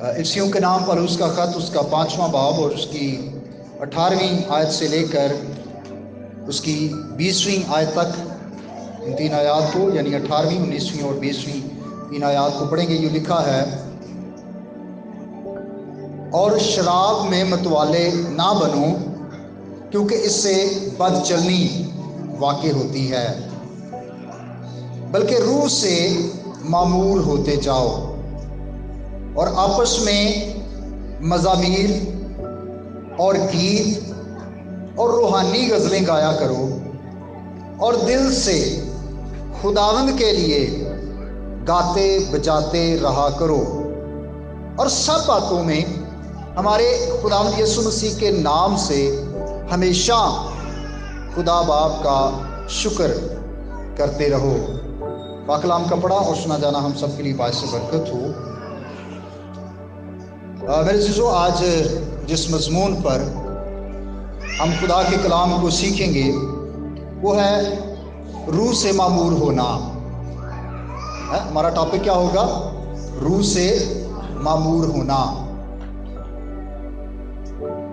افسیوں کے نام پر اس کا خط، اس کا 5واں باب اور اس کی 18ویں آیت سے لے کر اس کی 20ویں آیت تک ان 3 آیات کو، یعنی 18ویں، 19ویں اور 20ویں 3 آیات کو پڑھیں گے۔ یہ لکھا ہے: اور شراب میں متوالے نہ بنو، کیونکہ اس سے بد چلنی واقع ہوتی ہے، بلکہ روح سے معمور ہوتے جاؤ، اور آپس میں مزامیر اور گیت اور روحانی غزلیں گایا کرو، اور دل سے خداوند کے لیے گاتے بجاتے رہا کرو، اور سب باتوں میں ہمارے خداوند یسوع مسیح کے نام سے ہمیشہ خدا باپ کا شکر کرتے رہو۔ پاک کلام کا پڑھا اور سنا جانا ہم سب کے لیے باعث برکت ہو۔ میرے عزیزو، آج جس مضمون پر ہم خدا کے کلام کو سیکھیں گے وہ ہے روح سے معمور ہونا۔ ہمارا ٹاپک کیا ہوگا؟ روح سے معمور ہونا۔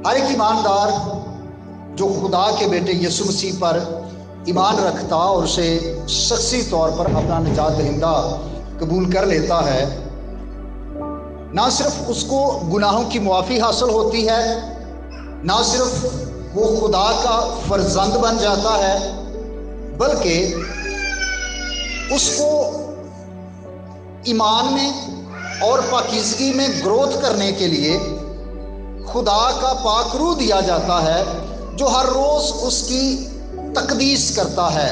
ہر ایک ایماندار جو خدا کے بیٹے یسوع مسیح پر ایمان رکھتا اور اسے شخصی طور پر اپنا نجات دہندہ قبول کر لیتا ہے، نہ صرف اس کو گناہوں کی معافی حاصل ہوتی ہے، نہ صرف وہ خدا کا فرزند بن جاتا ہے، بلکہ اس کو ایمان میں اور پاکیزگی میں گروتھ کرنے کے لیے خدا کا پاک روح دیا جاتا ہے، جو ہر روز اس کی تقدیس کرتا ہے۔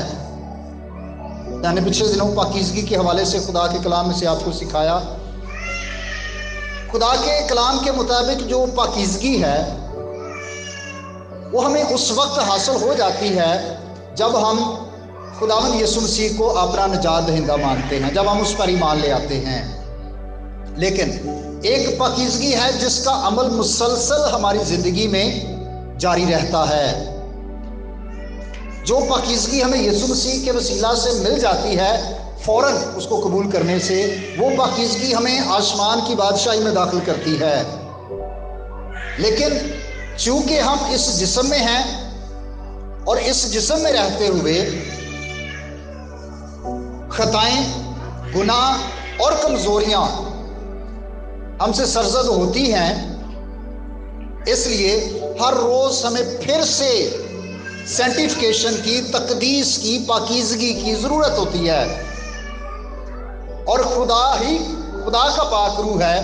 میں نے پچھلے دنوں پاکیزگی کے حوالے سے خدا کے کلام میں سے آپ کو سکھایا۔ خدا کے کلام کے مطابق جو پاکیزگی ہے وہ ہمیں اس وقت حاصل ہو جاتی ہے جب ہم خداوند یسوع مسیح کو اپنا نجات دہندہ مانتے ہیں، جب ہم اس پر ایمان لے آتے ہیں۔ لیکن ایک پاکیزگی ہے جس کا عمل مسلسل ہماری زندگی میں جاری رہتا ہے۔ جو پاکیزگی ہمیں یسوع مسیح کے وسیلہ سے مل جاتی ہے، فوراً اس کو قبول کرنے سے وہ پاکیزگی ہمیں آسمان کی بادشاہی میں داخل کرتی ہے۔ لیکن چونکہ ہم اس جسم میں ہیں اور اس جسم میں رہتے ہوئے خطائیں، گناہ اور کمزوریاں ہم سے سرزد ہوتی ہیں، اس لیے ہر روز ہمیں پھر سے سینٹیفیکیشن کی، تقدیس کی، پاکیزگی کی ضرورت ہوتی ہے۔ اور خدا کا پاک روح ہے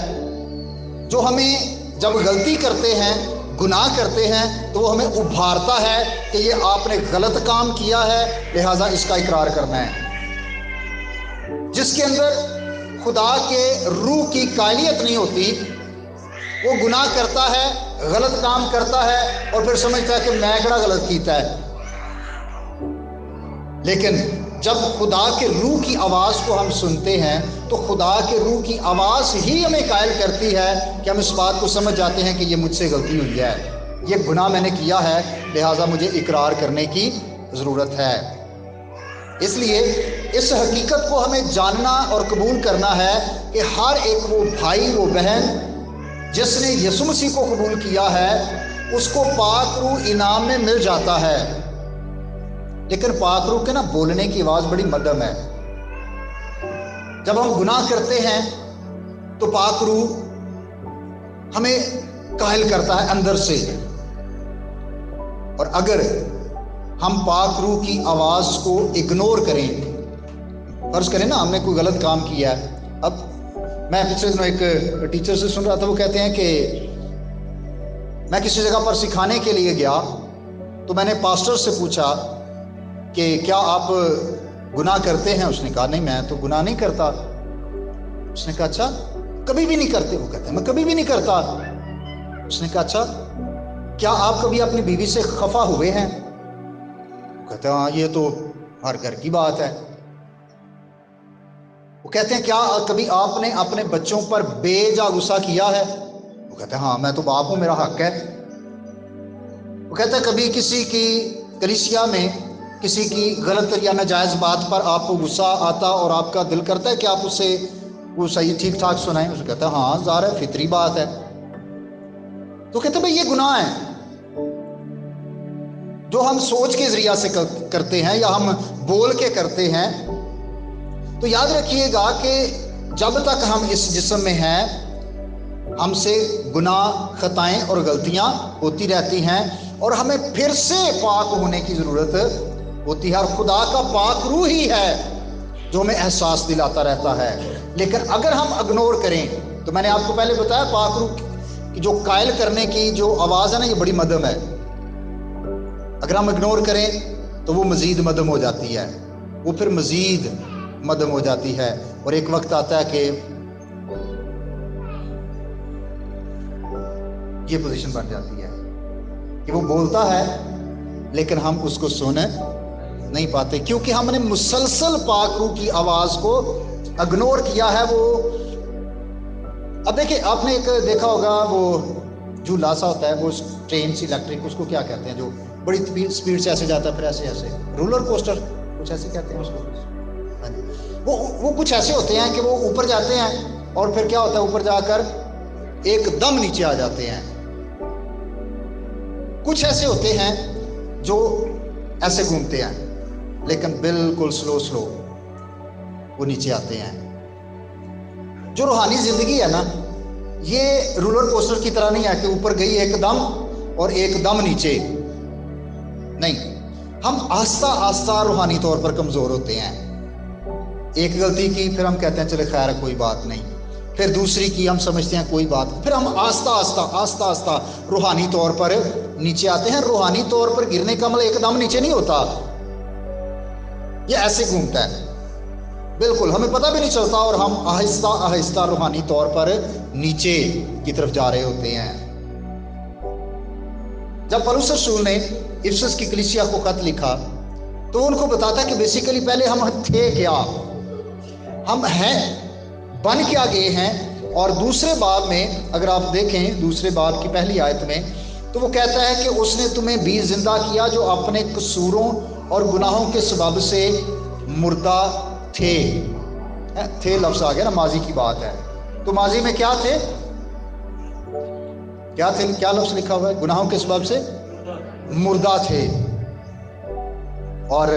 جو ہمیں جب غلطی کرتے ہیں، گناہ کرتے ہیں، تو وہ ہمیں ابھارتا ہے کہ یہ آپ نے غلط کام کیا ہے، لہٰذا اس کا اقرار کرنا ہے۔ جس کے اندر خدا کے روح کی قائلیت نہیں ہوتی، وہ گناہ کرتا ہے، غلط کام کرتا ہے اور پھر سمجھتا ہے کہ میں کہڑا غلط کیتا ہے۔ لیکن جب خدا کے روح کی آواز کو ہم سنتے ہیں تو خدا کے روح کی آواز ہی ہمیں قائل کرتی ہے کہ ہم اس بات کو سمجھ جاتے ہیں کہ یہ مجھ سے غلطی ہوئی ہے، یہ گناہ میں نے کیا ہے، لہٰذا مجھے اقرار کرنے کی ضرورت ہے۔ اس لیے اس حقیقت کو ہمیں جاننا اور قبول کرنا ہے کہ ہر ایک وہ بھائی، وہ بہن جس نے یسوع مسیح کو قبول کیا ہے، اس کو پاک روح انعام میں مل جاتا ہے۔ لیکن پاک روح کے بولنے کی آواز بڑی مدھم ہے۔ جب ہم گناہ کرتے ہیں تو پاک روح ہمیں قائل کرتا ہے اندر سے، اور اگر ہم پاک روح کی آواز کو اگنور کریں، فرض کریں نا ہم نے کوئی غلط کام کیا ہے۔ اب میں پچھلے دنوں ایک ٹیچر سے سن رہا تھا، وہ کہتے ہیں کہ میں کسی جگہ پر سکھانے کے لیے گیا تو میں نے پاسٹر سے پوچھا کہ کیا آپ گناہ کرتے ہیں؟ اس نے کہا نہیں، میں تو گناہ نہیں کرتا۔ اس نے کہا اچھا، کبھی بھی نہیں کرتے؟ وہ کہتے ہیں میں کبھی بھی نہیں کرتا۔ اس نے کہا اچھا، کیا آپ کبھی اپنی بیوی سے خفا ہوئے ہیں؟ وہ کہتے ہیں ہاں، یہ تو ہر گھر کی بات ہے۔ وہ کہتے ہیں کیا کبھی آپ نے اپنے بچوں پر بے جا غصہ کیا ہے؟ وہ کہتے ہیں ہاں، میں تو باپ ہوں، میرا حق ہے۔ وہ کہتے ہیں کبھی کسی کی کلیسیا میں کسی کی غلط یا ناجائز بات پر آپ کو غصہ آتا اور آپ کا دل کرتا ہے کہ آپ اسے وہ صحیح ٹھیک ٹھاک سنائیں، اسے کہتا ہے ہاں ظاہر ہے فطری بات ہے. تو کہتے ہیں بھائی یہ گناہ ہے جو ہم سوچ کے ذریعہ سے کرتے ہیں یا ہم بول کے کرتے ہیں. تو یاد رکھیے گا کہ جب تک ہم اس جسم میں ہیں ہم سے گناہ، خطائیں اور غلطیاں ہوتی رہتی ہیں، اور ہمیں پھر سے پاک ہونے کی ضرورت ہوتی ہے. اور خدا کا پاک روح ہی ہے جو ہمیں احساس دلاتا رہتا ہے. لیکن اگر ہم اگنور کریں تو میں نے آپ کو پہلے بتایا پاک روح کی جو قائل کرنے کی جو آواز ہے نا، یہ بڑی مدھم ہے. اگر ہم اگنور کریں تو وہ مزید مدھم ہو جاتی ہے، وہ پھر مزید مدھم ہو جاتی ہے. اور ایک وقت آتا ہے کہ یہ پوزیشن بن جاتی ہے کہ وہ بولتا ہے لیکن ہم اس کو سن نہیں پاتے، کیونکہ ہم نے مسلسل پاک روح کی آواز کو اگنور کیا ہے. وہ اب دیکھیں، آپ نے ایک دیکھا ہوگا وہ جھولا سا ہوتا ہے، وہ ٹرین سی الیکٹرک، اس کو کیا کہتے ہیں جو بڑی سپیڈ سے ایسے جاتا ہے پھر ایسے رولر کوسٹر کچھ ایسے کہتے ہیں اس کو. وہ کچھ ایسے ہوتے ہیں کہ وہ اوپر جاتے ہیں اور پھر کیا ہوتا ہے اوپر جا کر ایک دم نیچے آ جاتے ہیں. کچھ ایسے ہوتے ہیں جو ایسے گھومتے ہیں لیکن بالکل سلو وہ نیچے آتے ہیں. جو روحانی زندگی ہے نا، یہ رولر کوسٹر کی طرح نہیں ہے کہ اوپر گئی ایک دم اور ایک دم نیچے. نہیں، ہم آہستہ آہستہ روحانی طور پر کمزور ہوتے ہیں. ایک غلطی کی پھر ہم کہتے ہیں چلے خیر ہے کوئی بات نہیں، پھر دوسری کی ہم سمجھتے ہیں کوئی بات، پھر ہم آہستہ آہستہ روحانی طور پر نیچے آتے ہیں. روحانی طور پر گرنے کا عمل ایک دم نیچے نہیں ہوتا، یہ ایسے گھومتا ہے بالکل، ہمیں پتہ بھی نہیں چلتا اور ہم آہستہ آہستہ روحانی طور پر نیچے کی طرف جا رہے ہوتے ہیں. جب پولس رسول نے افسس کی کلیسیا کو خط لکھا تو ان کو بتاتا ہے کہ بیسیکلی پہلے ہم تھے کیا، ہم ہیں، بن کیا گئے ہیں. اور دوسرے باب میں اگر آپ دیکھیں، دوسرے باب کی پہلی آیت میں تو وہ کہتا ہے کہ اس نے تمہیں بھی زندہ کیا جو اپنے قصوروں اور گناہوں کے سبب سے مردہ تھے لفظ آ گیا نا، ماضی کی بات ہے. تو ماضی میں کیا تھے، کیا لفظ لکھا ہوا ہے؟ گناہوں کے سبب سے مردہ تھے. اور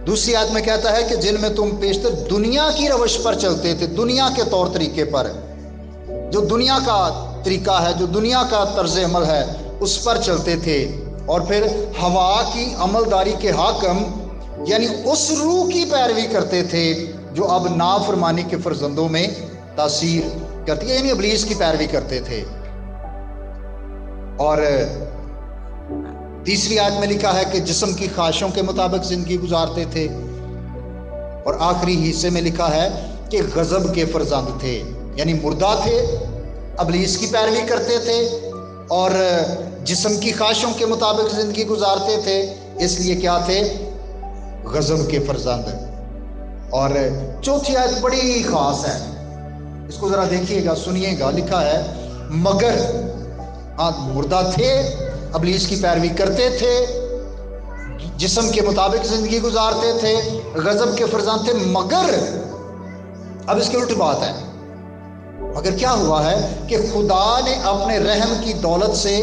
دوسری آیت میں کہتا ہے کہ جن میں تم پیشتر دنیا کی روش پر چلتے تھے، دنیا کے طور طریقے پر، جو دنیا کا طریقہ ہے، جو دنیا کا طرز عمل ہے اس پر چلتے تھے. اور پھر ہوا کی عملداری کے حاکم یعنی اس روح کی پیروی کرتے تھے جو اب نافرمانی کے فرزندوں میں تاثیر کرتی ہے، یعنی ابلیس کی پیروی کرتے تھے. اور تیسری آیت میں لکھا ہے کہ جسم کی خواہشوں کے مطابق زندگی گزارتے تھے. اور آخری حصے میں لکھا ہے کہ غضب کے فرزند تھے، یعنی مردہ تھے، ابلیس کی پیروی کرتے تھے اور جسم کی خواہشوں کے مطابق زندگی گزارتے تھے، اس لیے کیا تھے؟ غضب کے فرزند. اور چوتھی آیت بڑی خاص ہے، اس کو ذرا دیکھیے گا، سنیے گا. لکھا ہے مگر مردہ تھے، ابلیس کی پیروی کرتے تھے، جسم کے مطابق زندگی گزارتے تھے، غضب کے فرزند تھے، مگر اب اس کی الٹ بات ہے. مگر کیا ہوا ہے کہ خدا نے اپنے رحم کی دولت سے،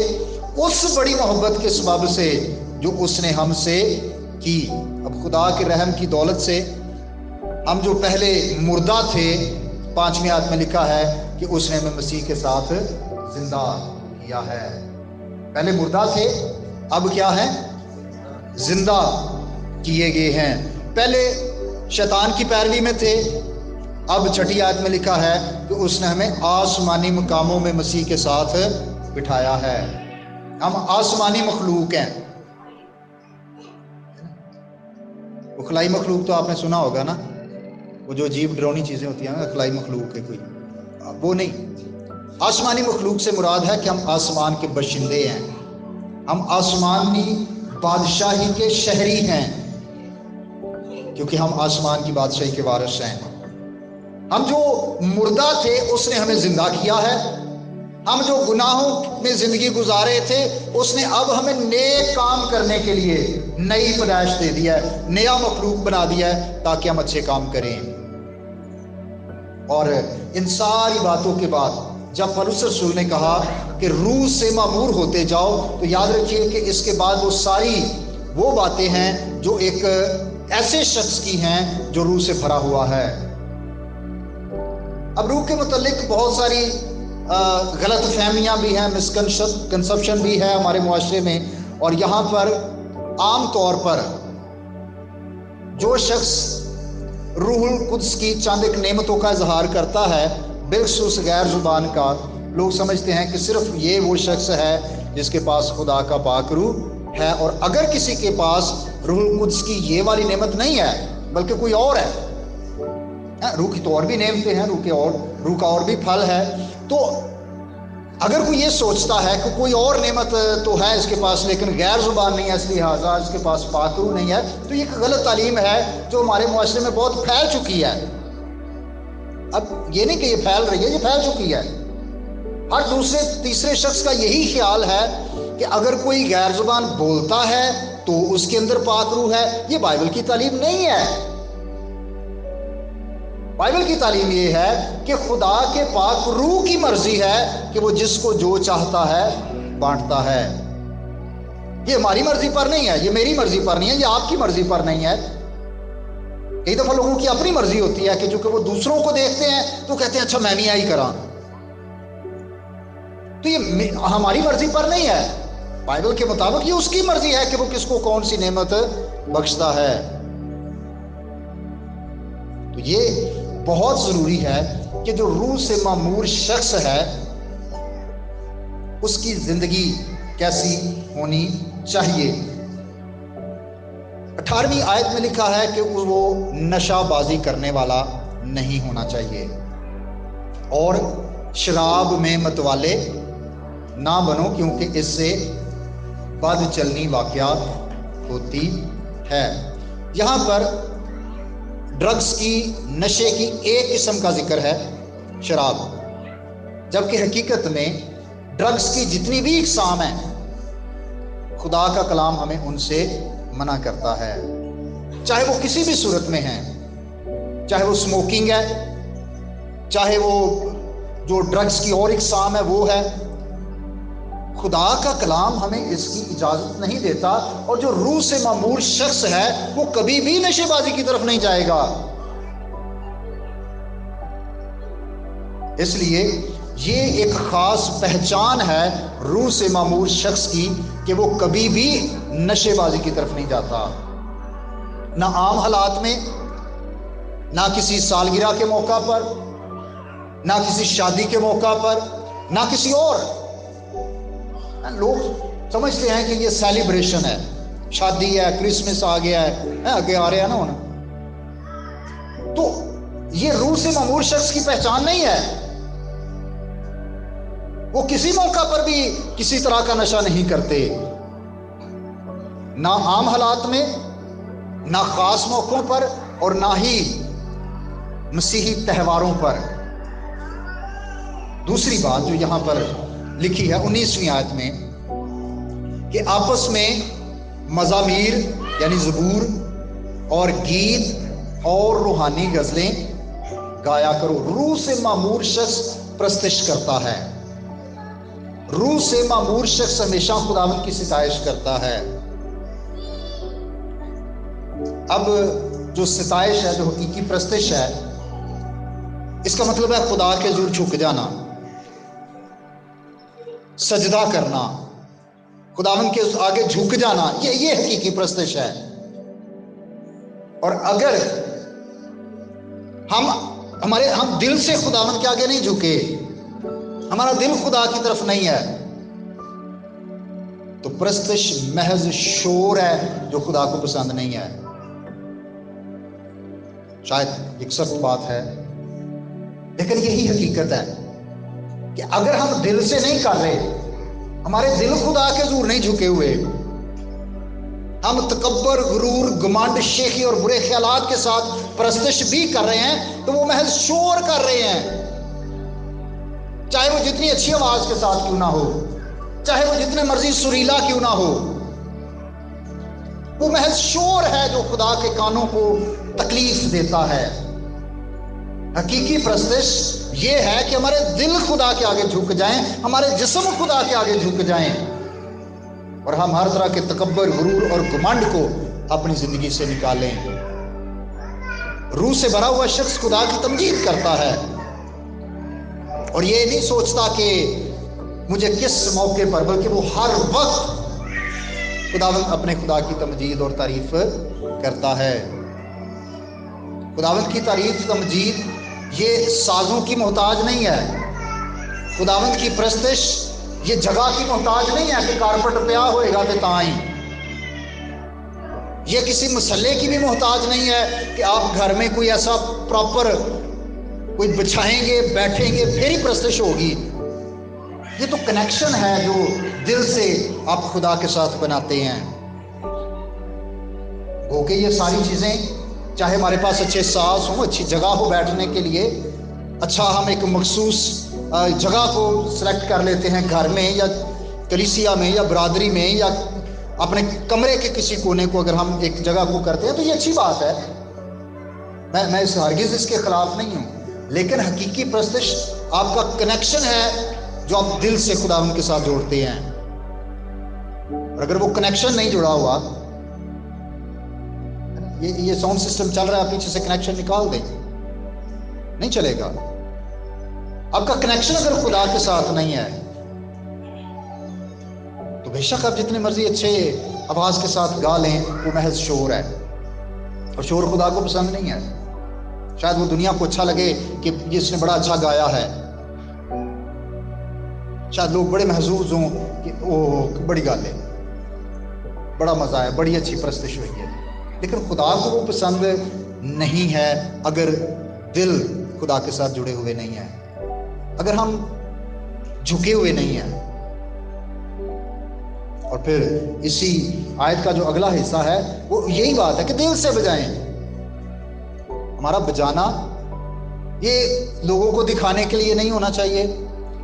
اس بڑی محبت کے سبب سے جو اس نے ہم سے کی. اب خدا کے رحم کی دولت سے ہم جو پہلے مردہ تھے، 5ویں آیت میں لکھا ہے کہ اس نے ہمیں مسیح کے ساتھ زندہ کیا ہے. پہلے مردہ تھے، اب کیا ہے؟ زندہ کیے گئے ہیں. پہلے شیطان کی پیروی میں تھے، اب 6 آیت میں لکھا ہے کہ اس نے ہمیں آسمانی مقاموں میں مسیح کے ساتھ بٹھایا ہے. ہم آسمانی مخلوق ہیں. اخلائی مخلوق تو آپ نے سنا ہوگا نا، وہ جو عجیب ڈرونی چیزیں ہوتی ہیں نا، اخلائی مخلوق ہے کوئی، وہ نہیں. آسمانی مخلوق سے مراد ہے کہ ہم آسمان کے باشندے ہیں، ہم آسمانی بادشاہی کے شہری ہیں، کیونکہ ہم آسمان کی بادشاہی کے وارث ہیں. ہم جو مردہ تھے اس نے ہمیں زندہ کیا ہے. ہم جو گناہوں میں زندگی گزارے تھے اس نے اب ہمیں نیک کام کرنے کے لیے نئی پیدائش دے دیا ہے، نیا مخلوق بنا دیا ہے تاکہ ہم اچھے کام کریں. اور ان ساری باتوں کے بعد جب پولس رسول نے کہا کہ روح سے معمور ہوتے جاؤ، تو یاد رکھیے کہ اس کے بعد وہ ساری وہ باتیں ہیں جو ایک ایسے شخص کی ہیں جو روح سے بھرا ہوا ہے۔ اب روح کے متعلق بہت ساری غلط فہمیاں بھی ہیں، مسکنسپشن بھی ہے ہمارے معاشرے میں، اور یہاں پر عام طور پر جو شخص روح القدس کی چند ایک نعمتوں کا اظہار کرتا ہے بالخصوص غیر زبان کا، لوگ سمجھتے ہیں کہ صرف یہ وہ شخص ہے جس کے پاس خدا کا پاک روح ہے، اور اگر کسی کے پاس روح القدس کی یہ والی نعمت نہیں ہے بلکہ کوئی اور ہے، روح کی تو اور بھی نعمتیں ہیں، روح کا اور بھی پھل ہے، تو اگر کوئی یہ سوچتا ہے کہ کوئی اور نعمت تو ہے اس کے پاس لیکن غیر زبان نہیں ہے، اس لہٰذا اس کے پاس پاک روح نہیں ہے، تو یہ ایک غلط تعلیم ہے جو ہمارے معاشرے میں بہت پھیل چکی ہے۔ اب یہ نہیں کہ یہ پھیل رہی ہے، یہ پھیل چکی ہے۔ ہر دوسرے تیسرے شخص کا یہی خیال ہے کہ اگر کوئی غیر زبان بولتا ہے تو اس کے اندر پاک روح ہے۔ یہ بائبل کی تعلیم نہیں ہے۔ بائبل کی تعلیم یہ ہے کہ خدا کے پاک روح کی مرضی ہے کہ وہ جس کو جو چاہتا ہے بانٹتا ہے۔ یہ ہماری مرضی پر نہیں ہے، یہ میری مرضی پر نہیں ہے، یہ آپ کی مرضی پر نہیں ہے۔ کئی دفعہ لوگوں کی اپنی مرضی ہوتی ہے کہ چونکہ وہ دوسروں کو دیکھتے ہیں تو کہتے ہیں اچھا میں بھی یہی کراں، تو یہ ہماری مرضی پر نہیں ہے۔ بائبل کے مطابق یہ اس کی مرضی ہے کہ وہ کس کو کون سی نعمت بخشتا ہے۔ تو یہ بہت ضروری ہے کہ جو روح سے معمور شخص ہے اس کی زندگی کیسی ہونی چاہیے۔ 18ویں آیت میں لکھا ہے کہ وہ نشہ بازی کرنے والا نہیں ہونا چاہیے، اور شراب میں متوالے نہ بنو کیونکہ اس سے بد چلنی واقعات ہوتی ہے۔ یہاں پر ڈرگز کی، نشے کی ایک قسم کا ذکر ہے، شراب، جبکہ حقیقت میں ڈرگز کی جتنی بھی اقسام ہیں خدا کا کلام ہمیں ان سے منع کرتا ہے، چاہے وہ کسی بھی صورت میں ہیں، چاہے وہ سموکنگ ہے، چاہے وہ جو ڈرگز کی اور اقسام ہے وہ ہے۔ خدا کا کلام ہمیں اس کی اجازت نہیں دیتا، اور جو روح سے معمور شخص ہے وہ کبھی بھی نشے بازی کی طرف نہیں جائے گا۔ اس لیے یہ ایک خاص پہچان ہے روح سے معمور شخص کی کہ وہ کبھی بھی نشے بازی کی طرف نہیں جاتا، نہ عام حالات میں، نہ کسی سالگرہ کے موقع پر، نہ کسی شادی کے موقع پر، نہ کسی اور۔ لوگ سمجھتے ہیں کہ یہ سیلیبریشن ہے، شادی ہے، کرسمس آ گیا ہے، آگے آ رہا ہے نا ہونا، تو یہ روح سے معمور شخص کی پہچان نہیں ہے۔ وہ کسی موقع پر بھی کسی طرح کا نشہ نہیں کرتے، نہ عام حالات میں، نہ خاص موقعوں پر، اور نہ ہی مسیحی تہواروں پر۔ دوسری بات جو یہاں پر لکھی ہے 19ویں آیت میں کہ آپس میں مزامیر یعنی زبور اور گیت اور روحانی غزلیں گایا کرو۔ روح سے معمور شخص پرستش کرتا ہے، روح سے معمور شخص ہمیشہ خداوند کی ستائش کرتا ہے۔ اب جو ستائش ہے، جو حقیقی پرستش ہے، اس کا مطلب ہے خدا کے حضور جھک جانا، سجدہ کرنا، خداوند کے آگے جھک جانا، یہ حقیقی پرستش ہے۔ اور اگر ہم دل سے خداوند کے آگے نہیں جھکے، ہمارا دل خدا کی طرف نہیں ہے، تو پرستش محض شور ہے جو خدا کو پسند نہیں ہے۔ شاید ایک سخت بات ہے، لیکن یہی حقیقت ہے کہ اگر ہم دل سے نہیں کر رہے، ہمارے دل خدا کے حضور نہیں جھکے ہوئے، ہم تکبر، غرور، گمانڈ، شیخی اور برے خیالات کے ساتھ پرستش بھی کر رہے ہیں، تو وہ محض شور کر رہے ہیں، چاہے وہ جتنی اچھی آواز کے ساتھ کیوں نہ ہو، چاہے وہ جتنے مرضی سریلا کیوں نہ ہو، وہ محض شور ہے جو خدا کے کانوں کو تکلیف دیتا ہے۔ حقیقی پرستش یہ ہے کہ ہمارے دل خدا کے آگے جھک جائیں، ہمارے جسم خدا کے آگے جھک جائیں، اور ہم ہر طرح کے تکبر، غرور اور گھمنڈ کو اپنی زندگی سے نکالیں۔ روح سے بھرا ہوا شخص خدا کی تمجید کرتا ہے اور یہ نہیں سوچتا کہ مجھے کس موقع پر، بلکہ وہ ہر وقت خداوند اپنے خدا کی تمجید اور تعریف کرتا ہے۔ خداوند کی تعریف، تمجید یہ سازوں کی محتاج نہیں ہے۔ خداوند کی پرستش یہ جگہ کی محتاج نہیں ہے کہ کارپٹ پیا ہوئے گا تے تائیں۔ یہ کسی مسلے کی بھی محتاج نہیں ہے کہ آپ گھر میں کوئی ایسا پراپر کوئی بچھائیں گے، بیٹھیں گے، پھر ہی پرستش ہوگی۔ یہ تو کنیکشن ہے جو دل سے آپ خدا کے ساتھ بناتے ہیں۔ ہو کہ یہ ساری چیزیں، چاہے ہمارے پاس اچھے ساز ہوں، اچھی جگہ ہو بیٹھنے کے لیے، اچھا ہم ایک مخصوص جگہ کو سلیکٹ کر لیتے ہیں گھر میں یا کلیسیا میں یا برادری میں یا اپنے کمرے کے کسی کونے کو، اگر ہم ایک جگہ کو کرتے ہیں تو یہ اچھی بات ہے، میں ہرگز اس کے خلاف نہیں ہوں، لیکن حقیقی پرستش آپ کا کنیکشن ہے جو آپ دل سے خدا ان کے ساتھ جوڑتے ہیں۔ اور اگر وہ کنیکشن نہیں جڑا ہوا، یہ ساؤنڈ سسٹم چل رہا ہے، پیچھے سے کنیکشن نکال دیں، نہیں چلے گا۔ آپ کا کنیکشن اگر خدا کے ساتھ نہیں ہے تو بے شک آپ جتنے مرضی اچھے آواز کے ساتھ گا لیں، وہ محض شور ہے، اور شور خدا کو پسند نہیں ہے۔ شاید وہ دنیا کو اچھا لگے کہ اس نے بڑا اچھا گایا ہے، شاید لوگ بڑے محظوظ ہوں کہ وہ بڑی گال ہے، بڑا مزہ ہے، بڑی اچھی پرستش ہوئی ہے، لیکن خدا کو وہ پسند نہیں ہے اگر دل خدا کے ساتھ جڑے ہوئے نہیں ہیں، اگر ہم جھکے ہوئے نہیں ہیں۔ اور پھر اسی آیت کا جو اگلا حصہ ہے وہ یہی بات ہے کہ دل سے بجائیں۔ ہمارا بجانا یہ لوگوں کو دکھانے کے لیے نہیں ہونا چاہیے،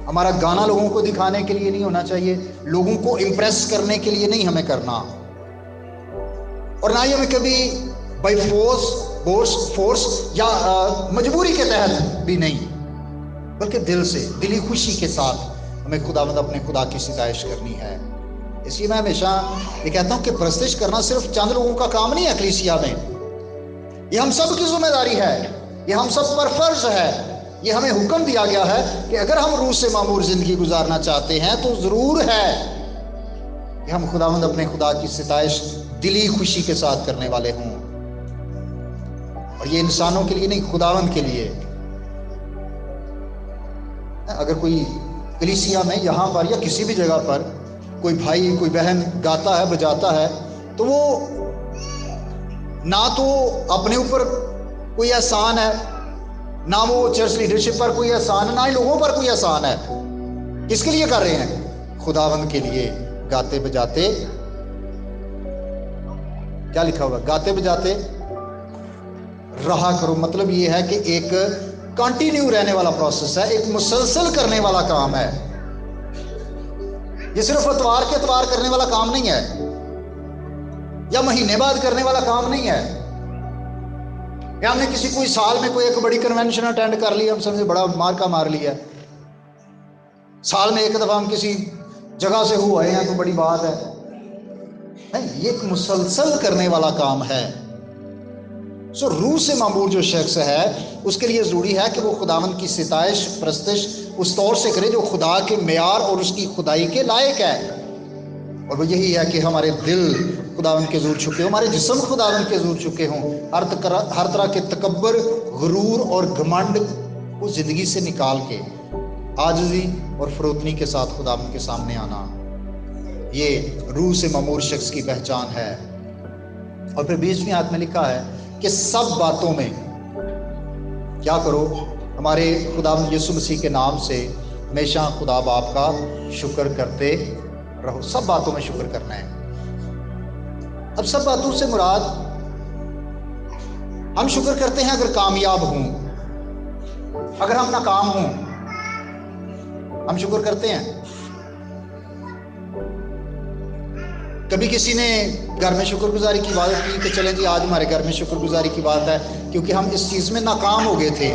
ہمارا گانا لوگوں کو دکھانے کے لیے نہیں ہونا چاہیے، لوگوں کو امپریس کرنے کے لیے نہیں ہمیں کرنا، اور نہ ہی ہمیں کبھی بائی فورس یا مجبوری کے تحت بھی نہیں، بلکہ دل سے، دلی خوشی کے ساتھ ہمیں خداوند اپنے خدا کی ستائش کرنی ہے۔ اس لیے میں ہمیشہ یہ کہتا ہوں کہ پرستش کرنا صرف چند لوگوں کا کام نہیں ہے کلیسیا میں، یہ ہم سب کی ذمہ داری ہے، یہ ہم سب پر فرض ہے، یہ ہمیں حکم دیا گیا ہے کہ اگر ہم روح سے معمور زندگی گزارنا چاہتے ہیں تو ضرور ہے کہ ہم خداوند اپنے خدا کی ستائش دلی خوشی کے ساتھ کرنے والے ہوں، اور یہ انسانوں کے لیے نہیں، خداوند کے لیے۔ اگر کوئی کلیسیا میں یہاں پر یا کسی بھی جگہ پر کوئی بھائی کوئی بہن گاتا ہے بجاتا ہے تو وہ نہ تو اپنے اوپر کوئی احسان ہے، نہ وہ چرچ لیڈرشپ پر کوئی احسان ہے، نہ ہی لوگوں پر کوئی احسان ہے۔ کس کے لیے کر رہے ہیں؟ خداوند کے لیے گاتے بجاتے۔ کیا لکھا ہوا؟ گاتے بجاتے رہا کرو۔ مطلب یہ ہے کہ ایک کنٹینیو رہنے والا پروسیس ہے، ایک مسلسل کرنے والا کام ہے، یہ صرف اتوار کے اتوار کرنے والا کام نہیں ہے، یا مہینے بعد کرنے والا کام نہیں ہے، یا ہم نے کسی کوئی سال میں کوئی ایک بڑی کنونشن اٹینڈ کر لی، ہم سمجھے بڑا مارکا مار لیا، سال میں ایک دفعہ ہم کسی جگہ سے ہوئے ہیں تو بڑی بات ہے، نہیں، یہ ایک مسلسل کرنے والا کام ہے۔ سو روح سے معمور جو شخص ہے اس کے لیے ضروری ہے کہ وہ خداوند کی ستائش پرستش اس طور سے کرے جو خدا کے معیار اور اس کی خدائی کے لائق ہے، اور وہ یہی ہے کہ ہمارے دل خداوند کے حضور جھکے ہوں، ہمارے جسم خداوند کے حضور جھکے ہوں، ہر طرح کے تکبر، غرور اور گھمنڈ کو زندگی سے نکال کے عاجزی اور فروتنی کے ساتھ خداوند کے سامنے آنا، یہ روح سے معمور شخص کی پہچان ہے۔ اور پھر 20ویں آیت میں لکھا ہے کہ سب باتوں میں کیا کرو؟ ہمارے خداوند یسوع مسیح کے نام سے ہمیشہ خدا باپ کا شکر کرتے رہو۔ سب باتوں میں شکر کرنا ہے۔ اب سب باتوں سے مراد، ہم شکر کرتے ہیں اگر کامیاب ہوں، اگر ہم ناکام ہوں ہم شکر کرتے ہیں۔ کبھی کسی نے گھر میں شکر گزاری کی بات کی کہ چلیں جی آج ہمارے گھر میں شکر گزاری کی بات ہے کیونکہ ہم اس چیز میں ناکام ہو گئے تھے،